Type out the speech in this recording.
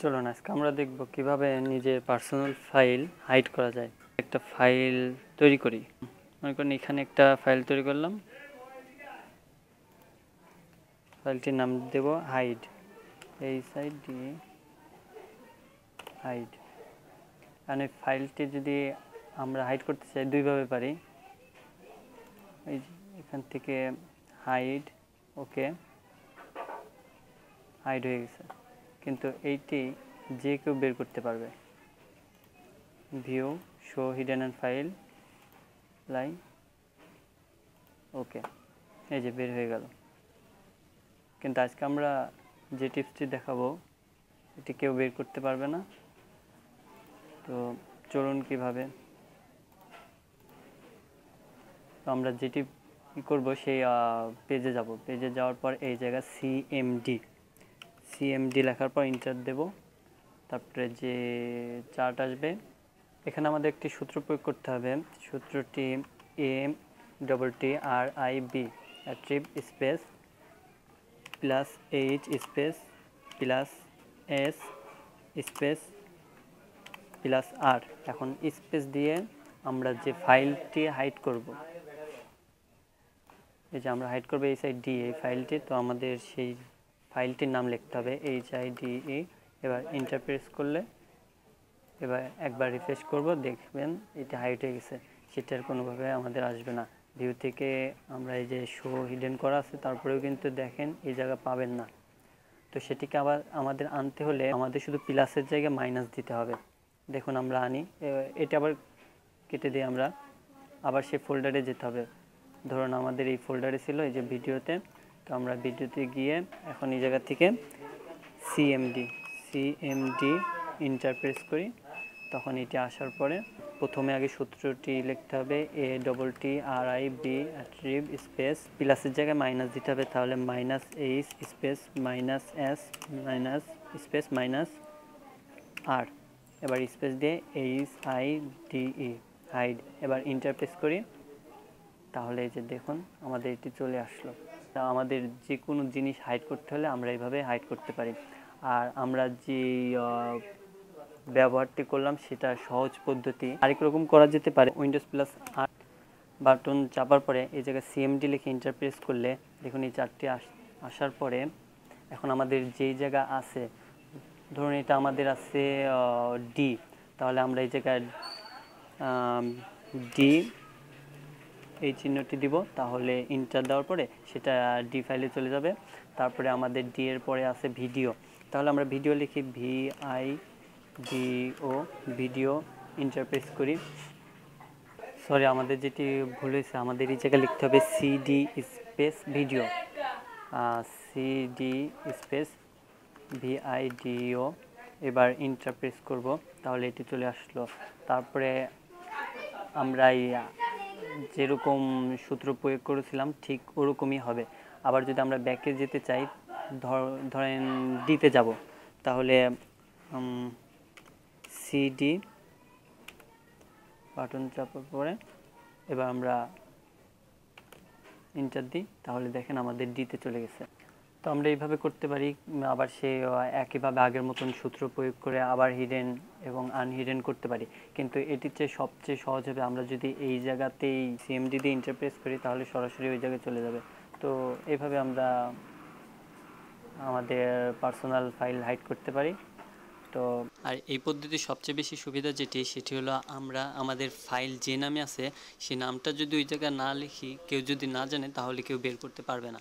চলুন আজকে আমরা দেখব কিভাবে নিজের পার্সোনাল ফাইল হাইড করা যায়। একটা ফাইল তৈরি করি, মনে করেন এখানে একটা ফাইল তৈরি করলাম, ফাইলটির নাম দেব হাইড, এই সাইড দিয়ে হাইড। কারণ এই ফাইলটি যদি আমরা হাইড করতে চাই দুইভাবে পারি, এই এখান থেকে হাইড, ওকে হাইড হয়ে গেছে, কিন্তু এইটি যে কেউ বের করতে পারবে। View show hidden and file line, okay, এই যে বের হয়ে গেল। কিন্তু আজকে আমরা যে টিপসটি দেখাবো এটি কেউ বের করতে পারবে না। তো চলুন কিভাবে। তো আমরা যেটি করব সেই পেজে যাব, পেজে যাওয়ার পর এই জায়গা সিএমডি লেখার পর ইন্টার দেব। তারপরে যে চার্ট আসবে, এখানে আমাদের একটি সূত্র প্রয়োগ করতে হবে। সূত্রটি ATTRIB attrib space plus H space plus S space plus R। এখন স্পেস দিয়ে আমরা যে ফাইলটি হাইড করব, এই যে আমরা হাইড করবো এই সাইড ডি এই ফাইলটি, তো আমাদের সেই ফাইলটির নাম লিখতে হবে HIDE। এবার এন্টার প্রেস করলে, এবার একবার রিফ্রেশ করব, দেখবেন এটা হাইড হয়ে গেছে। সেটার কোনোভাবে আমাদের আসবে না। ভিউ থেকে আমরা এই যে শো হিডেন করা আছে, তারপরেও কিন্তু দেখেন এই জায়গা পাবেন না। তো সেটিকে আবার আমাদের আনতে হলে আমাদের শুধু প্লাসের জায়গায় মাইনাস দিতে হবে। দেখুন আমরা আনি, এটা আবার কেটে দিয়ে আমরা আবার সেই ফোল্ডারে যেতে হবে। ধরুন আমাদের এই ফোল্ডারে ছিল এই যে ভিডিওতে, তো আমরা ভিডিওতে গিয়ে এখন এই জায়গা থেকে সিএমডি ইন্টার প্রেস করি, তখন এটি আসার পরে প্রথমে আগে সূত্রটি লিখতে হবে ATTRIB অ্যাট্রিব স্পেস প্লাসের জায়গায় মাইনাস দিতে হবে, তাহলে minus H space minus S minus space minus R। এবার স্পেস দিয়ে HIDE হাইড, এবার ইন্টার প্রেস করি, তাহলে এই যে দেখুন আমাদের এটি চলে আসলো। তা আমাদের যে কোনো জিনিস হাইড করতে হলে আমরা এইভাবে হাইড করতে পারি। আর আমরা যে ব্যবহারটি করলাম সেটা সহজ পদ্ধতি, আরেক রকম করা যেতে পারে। উইন্ডোজ প্লাস আর বাটন চাপার পরে এই জায়গায় সিএমডি লিখে ইন্টার প্রেস করলে দেখুন এই চারটি আসার পরে এখন আমাদের যেই জায়গা আছে, ধরুন এটা আমাদের আছে ডি, তাহলে আমরা এই জায়গায় ডি এই চিহ্নটি দিব, তাহলে ইন্টার দেওয়ার পরে সেটা ডি ফাইলে চলে যাবে। তারপরে আমাদের ডি এর পরে আছে ভিডিও, তাহলে আমরা ভিডিও লিখি VIDO ভিডিও, ইন্টার প্রেস করি। সরি, আমাদের যেটি ভুল হয়েছে, আমাদের এই জায়গায় লিখতে হবে CD space video, CD space VIDO। এবার ইন্টার প্রেস করব, তাহলে এটি চলে আসলো। তারপরে আমরা যেরকম সূত্র প্রয়োগ করেছিলাম ঠিক ওরকমই হবে। আবার যদি আমরা ব্যাকে যেতে চাই, ধরেন দিতে যাব, তাহলে CD বাটন চাপার পরে এবার আমরা ইন্টার দিই, তাহলে দেখেন আমাদের ডিতে চলে গেছে। তো আমরা এইভাবে করতে পারি। আবার সে একইভাবে আগের মতন সূত্র প্রয়োগ করে আবার হিডেন এবং আনহিডেন করতে পারি, কিন্তু এটির চেয়ে সবচেয়ে সহজ হবে আমরা যদি এই জায়গাতেই সিএমডি দিয়ে ইন্টারপ্রেস করি, তাহলে সরাসরি ওই জায়গায় চলে যাবে। তো এইভাবে আমরা আমাদের পার্সোনাল ফাইল হাইড করতে পারি। তো আর এই পদ্ধতির সবচেয়ে বেশি সুবিধা যেটি, সেটি হলো আমরা আমাদের ফাইল যে নামে আছে সেই নামটা যদি ওই জায়গায় না লিখি, কেউ যদি না জানে, তাহলে কেউ বের করতে পারবে না।